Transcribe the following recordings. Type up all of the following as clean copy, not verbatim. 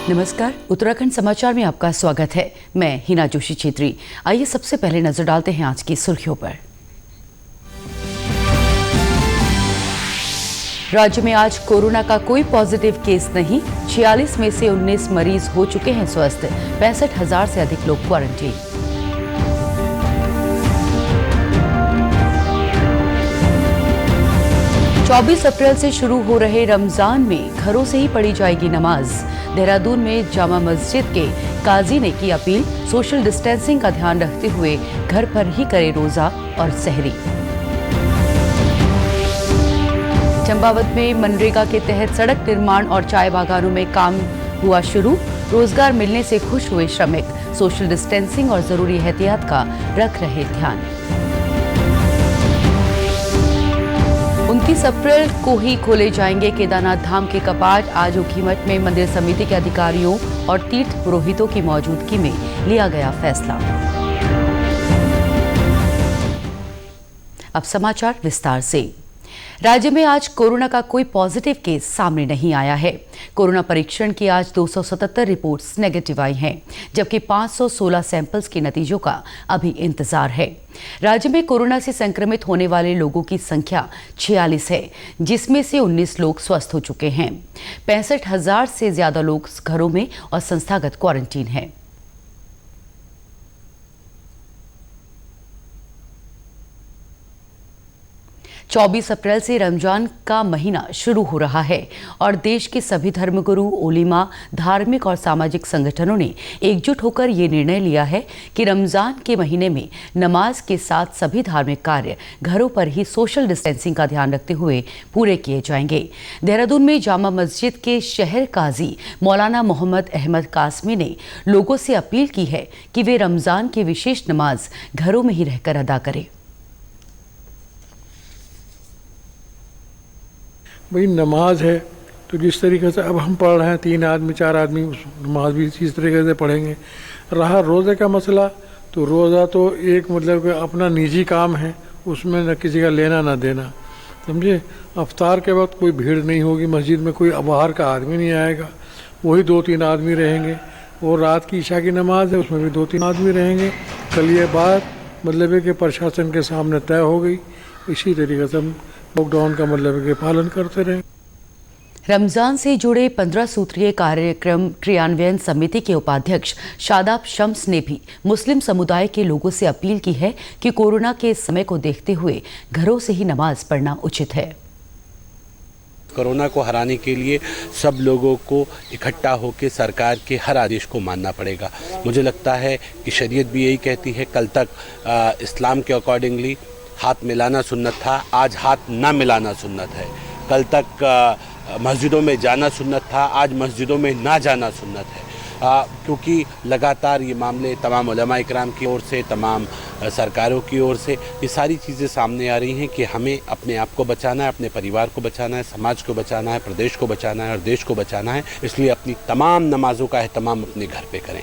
नमस्कार, उत्तराखंड समाचार में आपका स्वागत है। मैं हिना जोशी छेत्री। आइए सबसे पहले नजर डालते हैं आज की सुर्खियों पर। राज्य में आज कोरोना का कोई पॉजिटिव केस नहीं। 46 में से 19 मरीज हो चुके हैं स्वस्थ। 65,000 से अधिक लोग क्वारंटीन। चौबीस अप्रैल से शुरू हो रहे रमजान में घरों से ही पढ़ी जाएगी नमाज। देहरादून में जामा मस्जिद के काजी ने की अपील, सोशल डिस्टेंसिंग का ध्यान रखते हुए घर पर ही करे रोजा और सहरी। चंपावत में मनरेगा के तहत सड़क निर्माण और चाय बागानों में काम हुआ शुरू। रोजगार मिलने से खुश हुए श्रमिक। सोशल डिस्टेंसिंग और जरूरी एहतियात का रख रहे ध्यान। 29 अप्रैल को ही खोले जाएंगे केदारनाथ धाम के कपाट। आज ऊखीमठ में मंदिर समिति के अधिकारियों और तीर्थ पुरोहितों की मौजूदगी में लिया गया फैसला। अब समाचार विस्तार से। राज्य में आज कोरोना का कोई पॉजिटिव केस सामने नहीं आया है। कोरोना परीक्षण की आज 277 रिपोर्ट्स नेगेटिव आई हैं, जबकि 516 सैंपल्स के नतीजों का अभी इंतजार है। राज्य में कोरोना से संक्रमित होने वाले लोगों की संख्या 46 है, जिसमें से 19 लोग स्वस्थ हो चुके हैं। 65,000 से ज्यादा लोग घरों में और संस्थागत क्वारंटीन हैं। चौबीस अप्रैल से रमजान का महीना शुरू हो रहा है और देश के सभी धर्मगुरु, उलेमा, धार्मिक और सामाजिक संगठनों ने एकजुट होकर ये निर्णय लिया है कि रमजान के महीने में नमाज के साथ सभी धार्मिक कार्य घरों पर ही सोशल डिस्टेंसिंग का ध्यान रखते हुए पूरे किए जाएंगे। देहरादून में जामा मस्जिद के शहर काजी मौलाना मोहम्मद अहमद कासमी ने लोगों से अपील की है कि वे रमजान की विशेष नमाज घरों में ही रहकर अदा करें। भाई नमाज है तो जिस तरीके से अब हम पढ़ रहे हैं, 3 आदमी 4 आदमी नमाज भी इस तरीके से पढ़ेंगे। रहा रोज़े का मसला, तो रोज़ा तो एक मतलब कि अपना निजी काम है, उसमें न किसी का लेना ना देना, समझे। अफ्तार के वक्त कोई भीड़ नहीं होगी मस्जिद में, कोई बाहर का आदमी नहीं आएगा, वही 2-3 आदमी रहेंगे। और रात की ईशा की नमाज है, उसमें भी 2-3 आदमी रहेंगे। कल ये बात मतलब है कि प्रशासन के सामने तय हो गई। इसी तरीके से हम लॉकडाउन का मतलब के पालन करते रहे। रमजान से जुड़े 15 सूत्रीय कार्यक्रम क्रियान्वयन समिति के उपाध्यक्ष शादाब शम्स ने भी मुस्लिम समुदाय के लोगों से अपील की है कि कोरोना के इस समय को देखते हुए घरों से ही नमाज पढ़ना उचित है। कोरोना को हराने के लिए सब लोगों को इकट्ठा होकर सरकार के हर आदेश को मानना पड़ेगा। मुझे लगता है कि शरीयत भी यही कहती है। कल तक इस्लाम के अकॉर्डिंगली हाथ मिलाना सुन्नत था, आज हाथ ना मिलाना सुन्नत है। कल तक मस्जिदों में जाना सुन्नत था, आज मस्जिदों में ना जाना सुन्नत है। क्योंकि लगातार ये मामले तमाम उलमा इकराम की ओर से, तमाम सरकारों की ओर से ये सारी चीज़ें सामने आ रही हैं कि हमें अपने आप को बचाना है, अपने परिवार को बचाना है, समाज को बचाना है, प्रदेश को बचाना है और देश को बचाना है। इसलिए अपनी तमाम नमाजों का एहतमाम अपने घर पे करें।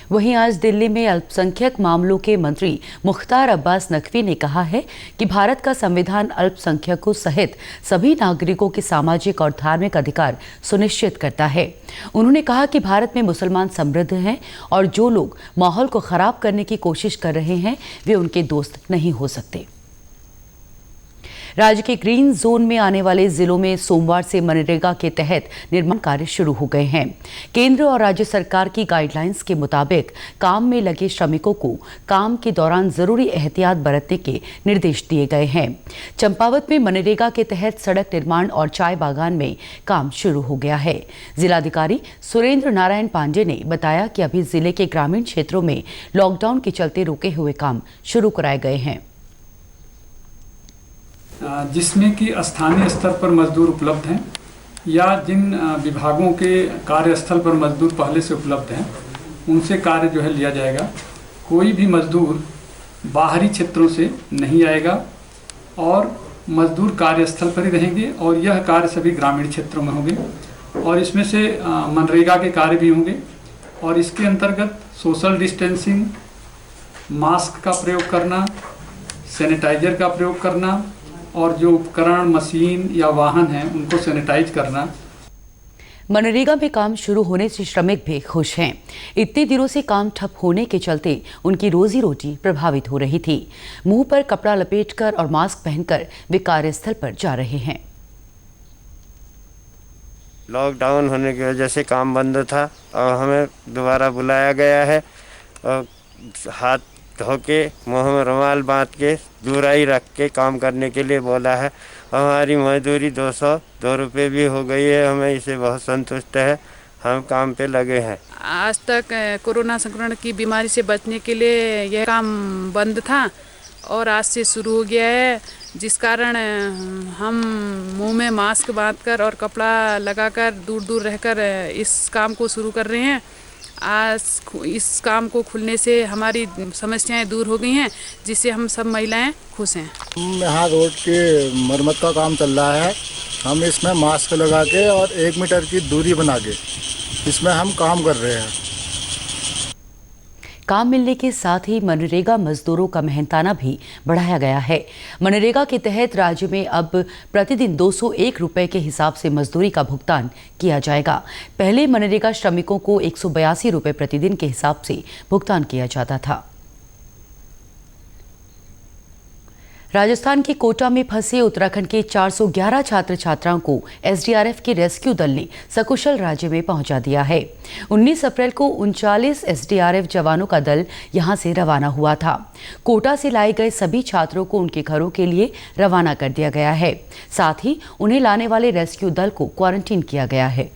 वहीं आज दिल्ली में अल्पसंख्यक मामलों के मंत्री मुख्तार अब्बास नकवी ने कहा है कि भारत का संविधान अल्पसंख्यकों सहित सभी नागरिकों के सामाजिक और धार्मिक अधिकार सुनिश्चित करता है। उन्होंने कहा कि भारत में मुसलमान समृद्ध हैं और जो लोग माहौल को खराब करने की कोशिश कर रहे हैं वे उनके दोस्त नहीं हो सकते। राज्य के ग्रीन जोन में आने वाले जिलों में सोमवार से मनरेगा के तहत निर्माण कार्य शुरू हो गए हैं। केंद्र और राज्य सरकार की गाइडलाइंस के मुताबिक काम में लगे श्रमिकों को काम के दौरान जरूरी एहतियात बरतने के निर्देश दिए गए हैं। चंपावत में मनरेगा के तहत सड़क निर्माण और चाय बागान में काम शुरू हो गया है। जिलाधिकारी सुरेंद्र नारायण पांडे ने बताया कि अभी जिले के ग्रामीण क्षेत्रों में लॉकडाउन के चलते रुके हुए काम शुरू कराए गए हैं, जिसमें कि स्थानीय स्तर पर मजदूर उपलब्ध हैं या जिन विभागों के कार्यस्थल पर मजदूर पहले से उपलब्ध हैं उनसे कार्य जो है लिया जाएगा। कोई भी मजदूर बाहरी क्षेत्रों से नहीं आएगा और मजदूर कार्यस्थल पर ही रहेंगे और यह कार्य सभी ग्रामीण क्षेत्रों में होंगे और इसमें से मनरेगा के कार्य भी होंगे और इसके अंतर्गत सोशल डिस्टेंसिंग, मास्क का प्रयोग करना, सैनिटाइजर का प्रयोग करना और जो उपकरण, मशीन या वाहन हैं उनको सैनिटाइज करना। मनरेगा में काम शुरू होने से श्रमिक भी खुश हैं। इतने दिनों से काम ठप होने के चलते उनकी रोजी रोटी प्रभावित हो रही थी। मुंह पर कपड़ा लपेटकर और मास्क पहनकर वे कार्यस्थल पर जा रहे हैं। लॉकडाउन होने की वजह से काम बंद था और हमें दोबारा बुलाया गया है और हाथ धो के मुँह में रुमाल बांध के दूराई रख के काम करने के लिए बोला है। हमारी मजदूरी 202 रुपये भी हो गई है। हमें इसे बहुत संतुष्ट है। हम काम पे लगे हैं। आज तक कोरोना संक्रमण की बीमारी से बचने के लिए यह काम बंद था और आज से शुरू हो गया है, जिस कारण हम मुंह में मास्क बांधकर और कपड़ा लगाकर दूर दूर रहकर इस काम को शुरू कर रहे हैं। आज इस काम को खुलने से हमारी समस्याएं दूर हो गई हैं, जिससे हम सब महिलाएं खुश हैं। यहाँ रोड के मरम्मत का काम चल रहा है। हम इसमें मास्क लगा के और 1 मीटर की दूरी बना के इसमें हम काम कर रहे हैं। काम मिलने के साथ ही मनरेगा मजदूरों का मेहनताना भी बढ़ाया गया है। मनरेगा के तहत राज्य में अब प्रतिदिन 201 रुपये के हिसाब से मजदूरी का भुगतान किया जाएगा। पहले मनरेगा श्रमिकों को 182 रुपये प्रतिदिन के हिसाब से भुगतान किया जाता था। राजस्थान के कोटा में फंसे उत्तराखंड के 411 छात्र छात्राओं को एसडीआरएफ के रेस्क्यू दल ने सकुशल राज्य में पहुंचा दिया है। 19 अप्रैल को 39 एसडीआरएफ जवानों का दल यहां से रवाना हुआ था। कोटा से लाए गए सभी छात्रों को उनके घरों के लिए रवाना कर दिया गया है। साथ ही उन्हें लाने वाले रेस्क्यू दल को क्वारंटीन किया गया है।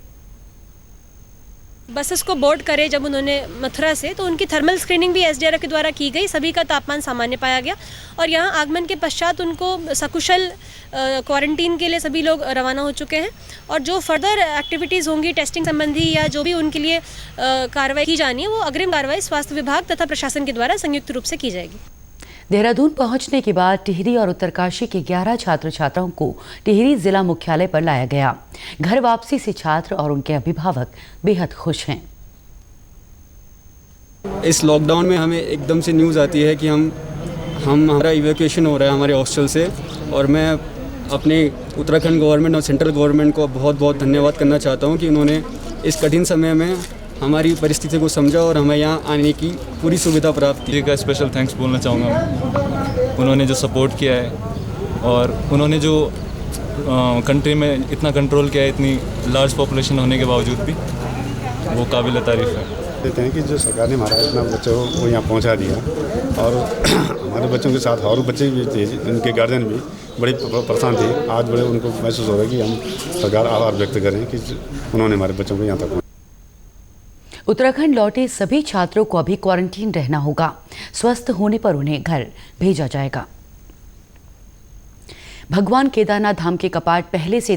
बसेस को बोर्ड करे जब उन्होंने मथुरा से, तो उनकी थर्मल स्क्रीनिंग भी एसडीआरएफ के द्वारा की गई। सभी का तापमान सामान्य पाया गया और यहाँ आगमन के पश्चात उनको सकुशल क्वारंटीन के लिए सभी लोग रवाना हो चुके हैं। और जो फर्दर एक्टिविटीज़ होंगी टेस्टिंग संबंधी या जो भी उनके लिए कार्रवाई की जानी है, वो अग्रिम कार्रवाई स्वास्थ्य विभाग तथा प्रशासन के द्वारा संयुक्त रूप से की जाएगी। देहरादून पहुंचने के बाद टिहरी और उत्तरकाशी के 11 छात्र छात्राओं को टिहरी जिला मुख्यालय पर लाया गया। घर वापसी से छात्र और उनके अभिभावक बेहद खुश हैं। इस लॉकडाउन में हमें एकदम से न्यूज़ आती है कि हमारा इवैक्यूएशन हो रहा है हमारे हॉस्टल से, और मैं अपने उत्तराखंड गवर्नमेंट और सेंट्रल गवर्नमेंट को बहुत बहुत धन्यवाद करना चाहता हूँ कि उन्होंने इस कठिन समय में हमारी परिस्थिति को समझा और हमें यहाँ आने की पूरी सुविधा प्राप्त की। का स्पेशल थैंक्स बोलना चाहूँगा मैं। उन्होंने जो सपोर्ट किया है और उन्होंने जो कंट्री में इतना कंट्रोल किया है, इतनी लार्ज पॉपुलेशन होने के बावजूद भी, वो काबिल तारीफ़ है। देते हैं कि जो सरकार ने हमारा इतना बच्चों को यहाँ पहुँचा दिया और हमारे बच्चों के साथ और बच्चे भी थे, उनके गार्जियन भी बड़े परेशान थे। आज बड़े उनको महसूस हो रहा है कि हम सरकार आभार व्यक्त करें कि उन्होंने हमारे बच्चों को यहाँ तक। उत्तराखंड लौटे सभी छात्रों को अभी क्वारंटीन रहना होगा। स्वस्थ होने पर उन्हें घर भेजा जाएगा। भगवान केदारनाथ धाम के कपाट पहले से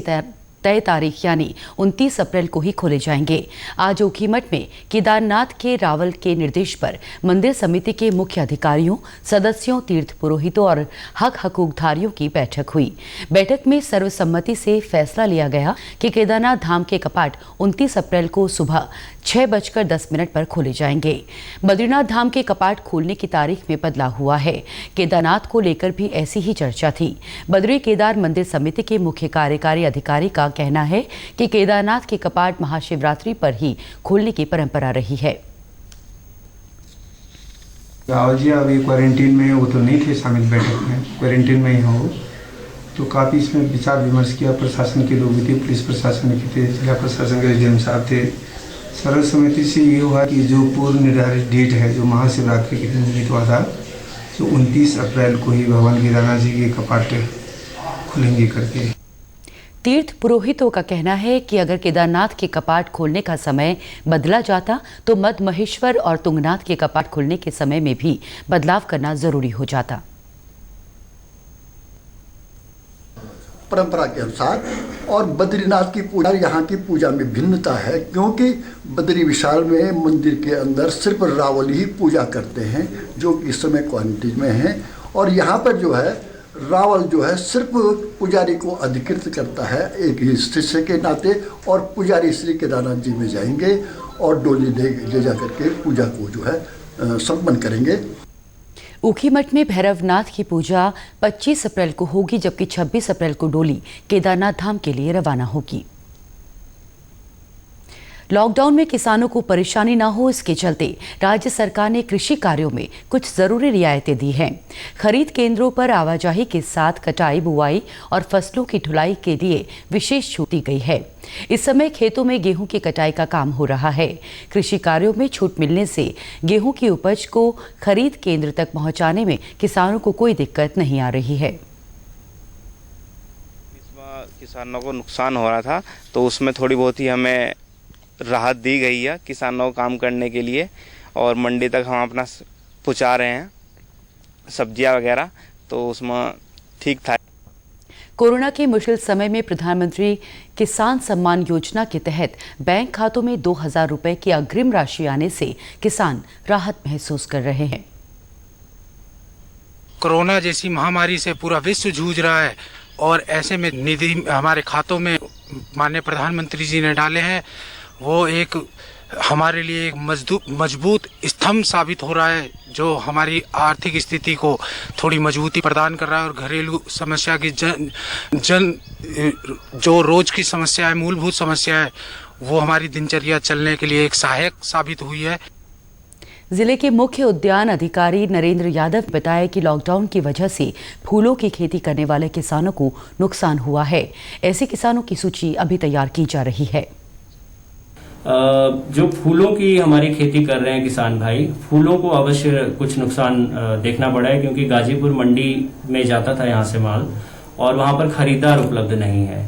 तय तारीख यानी 29 अप्रैल को ही खोले जाएंगे। आज ऊखीमठ में केदारनाथ के रावल के निर्देश पर मंदिर समिति के मुख्य अधिकारियों, सदस्यों, तीर्थ पुरोहितों और हकूकधारियों की बैठक हुई। बैठक में सर्वसम्मति से फैसला लिया गया कि केदारनाथ धाम के कपाट 29 अप्रैल को सुबह 6:10 पर खोले जाएंगे। बद्रीनाथ धाम के कपाट खोलने की तारीख में बदलाव हुआ है। केदारनाथ को लेकर भी ऐसी ही चर्चा थी। बद्री केदार मंदिर समिति के मुख्य कार्यकारी अधिकारी का कहना है कि केदारनाथ के कपाट महाशिवरात्रि पर ही खोलने की परंपरा रही है। रावल जी अभी क्वारंटीन में, वो तो नहीं थे शामिल बैठक में, क्वारंटीन में ही हो, तो काफ़ी इसमें विचार विमर्श किया। प्रशासन के लोग भी थे, पुलिस प्रशासन के थे, जिला प्रशासन के एसडीएम साहब थे। सर्वसम्मति से ये हुआ कि जो पूर्व निर्धारित डेट है, जो महाशिवरात्रि के दिन नियत हुआ था, तो 29 अप्रैल को ही भगवान केदारनाथ जी के कपाट खुलेंगे करके। तीर्थ पुरोहितों का कहना है कि अगर केदारनाथ के कपाट खोलने का समय बदला जाता तो मद महेश्वर और तुंगनाथ के कपाट खुलने के समय में भी बदलाव करना जरूरी हो जाता। परंपरा के अनुसार और बद्रीनाथ की पूजा, यहाँ की पूजा में भिन्नता है, क्योंकि बद्री विशाल में मंदिर के अंदर सिर्फ रावल ही पूजा करते हैं, जो इस समय क्वारंटीन में हैं। और यहाँ पर जो है रावल जो है सिर्फ पुजारी को अधिकृत करता है एक ही शिष्य के नाते, और पुजारी श्री केदारनाथ जी में जाएंगे और डोली ले जा करके पूजा को जो है संपन्न करेंगे। ऊखीमठ में भैरवनाथ की पूजा 25 अप्रैल को होगी, जबकि 26 अप्रैल को डोली केदारनाथ धाम के लिए रवाना होगी। लॉकडाउन में किसानों को परेशानी ना हो, इसके चलते राज्य सरकार ने कृषि कार्यों में कुछ जरूरी रियायतें दी हैं। खरीद केंद्रों पर आवाजाही के साथ कटाई, बुआई और फसलों की ढुलाई के लिए विशेष छूट दी गई है। इस समय खेतों में गेहूं की कटाई का काम हो रहा है। कृषि कार्यों में छूट मिलने से गेहूं की उपज को खरीद केंद्र तक पहुंचाने में किसानों को कोई दिक्कत नहीं आ रही है। किसानों को नुकसान हो रहा था तो उसमें थोड़ी बहुत ही हमें राहत दी गई है किसानों को काम करने के लिए, और मंडी तक हम अपना पहुंचा रहे हैं सब्जियां वगैरह, तो उसमें ठीक था। कोरोना के मुश्किल समय में प्रधानमंत्री किसान सम्मान योजना के तहत बैंक खातों में 2000 रुपए की अग्रिम राशि आने से किसान राहत महसूस कर रहे हैं। कोरोना जैसी महामारी से पूरा विश्व जूझ रहा है और ऐसे में निधि हमारे खातों में माननीय प्रधानमंत्री जी ने डाले हैं। वो एक हमारे लिए एक मजबूत स्तंभ साबित हो रहा है, जो हमारी आर्थिक स्थिति को थोड़ी मजबूती प्रदान कर रहा है और घरेलू समस्या की जो रोज की समस्या है, मूलभूत समस्या है, वो हमारी दिनचर्या चलने के लिए एक सहायक साबित हुई है। जिले के मुख्य उद्यान अधिकारी नरेंद्र यादव ने बताया कि लॉकडाउन की वजह से फूलों की खेती करने वाले किसानों को नुकसान हुआ है। ऐसे किसानों की सूची अभी तैयार की जा रही है। जो फूलों की हमारी खेती कर रहे हैं किसान भाई, फूलों को अवश्य कुछ नुकसान देखना पड़ा है, क्योंकि गाजीपुर मंडी में जाता था यहाँ से माल और वहाँ पर खरीदार उपलब्ध नहीं है।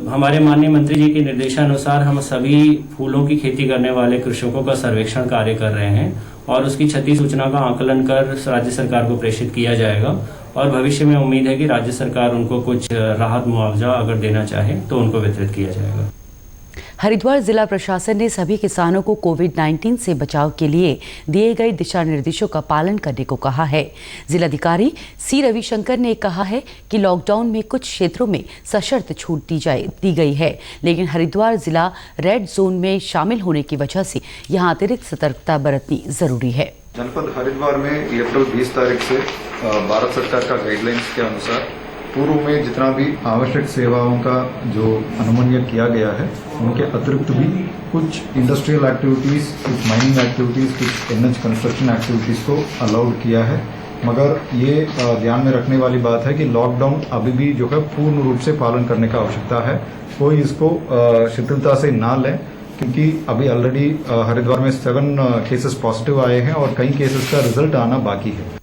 हमारे माननीय मंत्री जी के निर्देशानुसार हम सभी फूलों की खेती करने वाले कृषकों का सर्वेक्षण कार्य कर रहे हैं और उसकी क्षति सूचना का आकलन कर राज्य सरकार को प्रेषित किया जाएगा, और भविष्य में उम्मीद है कि राज्य सरकार उनको कुछ राहत मुआवजा अगर देना चाहे तो उनको वितरित किया जाएगा। हरिद्वार जिला प्रशासन ने सभी किसानों को कोविड-19 से बचाव के लिए दिए गए दिशा निर्देशों का पालन करने को कहा है। जिलाधिकारी सी रविशंकर ने कहा है कि लॉकडाउन में कुछ क्षेत्रों में सशर्त छूट दी गई है, लेकिन हरिद्वार जिला रेड जोन में शामिल होने की वजह से यहाँ अतिरिक्त सतर्कता बरतनी जरूरी है। जनपद हरिद्वार में अप्रैल 20 तारीख से भारत सरकार का गाइडलाइंस के अनुसार पूर्व में जितना भी आवश्यक सेवाओं का जो अनुमन्य किया गया है, उनके अतिरिक्त भी कुछ इंडस्ट्रियल एक्टिविटीज़, कुछ माइनिंग एक्टिविटीज़, कुछ एनएच कंस्ट्रक्शन एक्टिविटीज़ को अलाउड किया है। मगर ये ध्यान में रखने वाली बात है कि लॉकडाउन अभी भी जो है पूर्ण रूप से पालन करने का आवश्यकता है। कोई इसको शिथिलता से ना लें, क्योंकि अभी ऑलरेडी हरिद्वार में 7 केसेस पॉजिटिव आए हैं और कई केसेस का रिजल्ट आना बाकी है।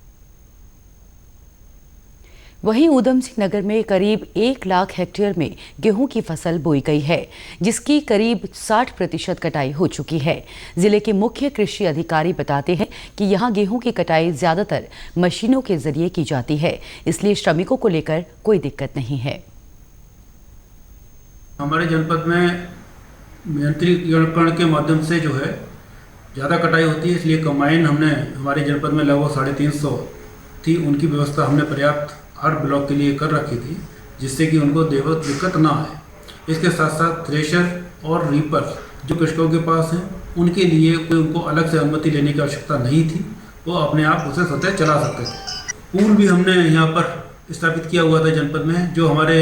वहीं ऊधम सिंह नगर में करीब 1 लाख हेक्टेयर में गेहूं की फसल बोई गई है, जिसकी करीब 60% कटाई हो चुकी है। जिले के मुख्य कृषि अधिकारी बताते हैं कि यहां गेहूं की कटाई ज्यादातर मशीनों के जरिए की जाती है, इसलिए श्रमिकों को लेकर कोई दिक्कत नहीं है। हमारे जनपद में यंत्रीकरण के माध्यम से जो है ज़्यादा कटाई होती है, इसलिए कंबाइन हमने हमारे जनपद में लगभग 350 थी, उनकी व्यवस्था हमने पर्याप्त हर ब्लॉक के लिए कर रखी थी, जिससे कि उनको दिक्कत ना आए। इसके साथ साथ थ्रेशर और रीपर जो कृषकों के पास हैं, उनके लिए कोई उनको अलग से अनुमति लेने की आवश्यकता नहीं थी, वो अपने आप उसे स्वतः चला सकते थे। पूल भी हमने यहाँ पर स्थापित किया हुआ था जनपद में, जो हमारे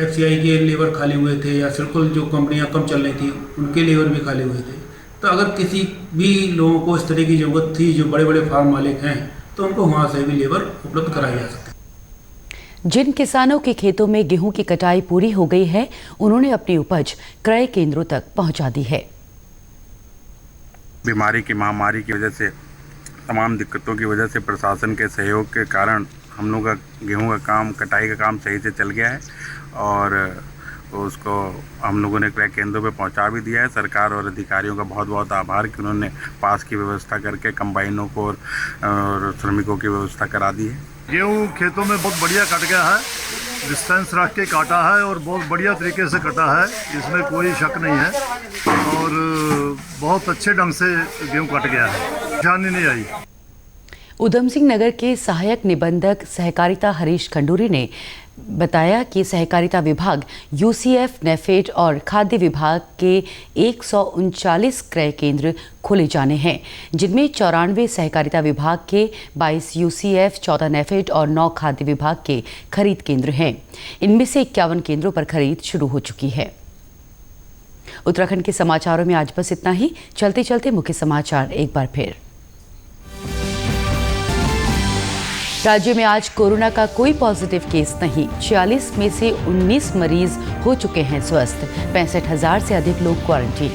FCI के लेबर खाली हुए थे या बिल्कुल जो कंपनियाँ कम चल रही थी उनके लेबर भी खाली हुए थे। तो अगर किसी भी लोगों को इस तरह की ज़रूरत थी, जो बड़े बड़े फार्म मालिक हैं, तो उनको वहाँ से भी लेबर उपलब्ध कराई जा सकती है। जिन किसानों के खेतों में गेहूं की कटाई पूरी हो गई है, उन्होंने अपनी उपज क्रय केंद्रों तक पहुंचा दी है। बीमारी की महामारी की वजह से, तमाम दिक्कतों की वजह से प्रशासन के सहयोग के कारण हम लोग का गेहूं का काम, कटाई का काम सही से चल गया है और उसको हम लोगों ने क्रय केंद्रों पे पहुंचा भी दिया है। सरकार और अधिकारियों का बहुत बहुत आभार कि उन्होंने पास की व्यवस्था करके कंबाइनों को और श्रमिकों की व्यवस्था करा दी है। गेहूँ खेतों में बहुत बढ़िया कट गया है, डिस्टेंस रख के काटा है और बहुत बढ़िया तरीके से कटा है, इसमें कोई शक नहीं है और बहुत अच्छे ढंग से गेहूँ कट गया है, परेशानी नहीं आई। ऊधम सिंह नगर के सहायक निबंधक सहकारिता हरीश खंडूरी ने बताया कि सहकारिता विभाग, UCF, नेफेड और खाद्य विभाग के 139 क्रय केंद्र खोले जाने हैं, जिनमें 94 सहकारिता विभाग के, 22 UCF, 14 नेफेड और 9 खाद्य विभाग के खरीद केंद्र हैं। इनमें से 51 केंद्रों पर खरीद शुरू हो चुकी है। उत्तराखंड के समाचारों में आज बस इतना ही। चलते चलते मुख्य समाचार एक बार फिर। राज्य में आज कोरोना का कोई पॉजिटिव केस नहीं। 46 में से 19 मरीज हो चुके हैं स्वस्थ। 65,000 से अधिक लोग क्वारंटीन।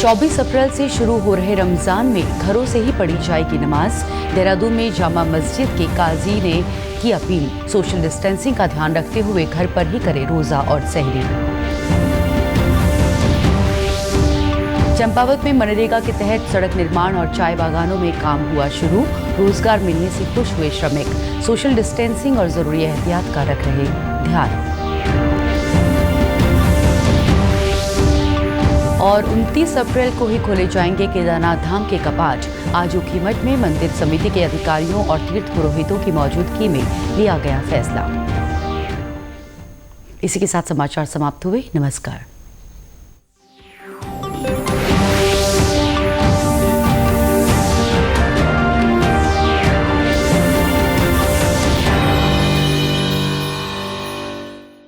चौबीस अप्रैल से शुरू हो रहे रमजान में घरों से ही पढ़ी जाएगी नमाज। देहरादून में जामा मस्जिद के काजी ने की अपील। सोशल डिस्टेंसिंग का ध्यान रखते हुए घर पर ही करें रोजा और सहरी। चंपावत में मनरेगा के तहत सड़क निर्माण और चाय बागानों में काम हुआ शुरू। रोजगार मिलने से खुश हुए श्रमिक। सोशल डिस्टेंसिंग और जरूरी एहतियात का रख रहे ध्यान। और 29 अप्रैल को ही खोले जाएंगे केदारनाथ धाम के कपाट। आज ऊखीमठ में मंदिर समिति के अधिकारियों और तीर्थ पुरोहितों की मौजूदगी में लिया गया फैसला। इसी के साथ समाचार समाप्त हुए। नमस्कार।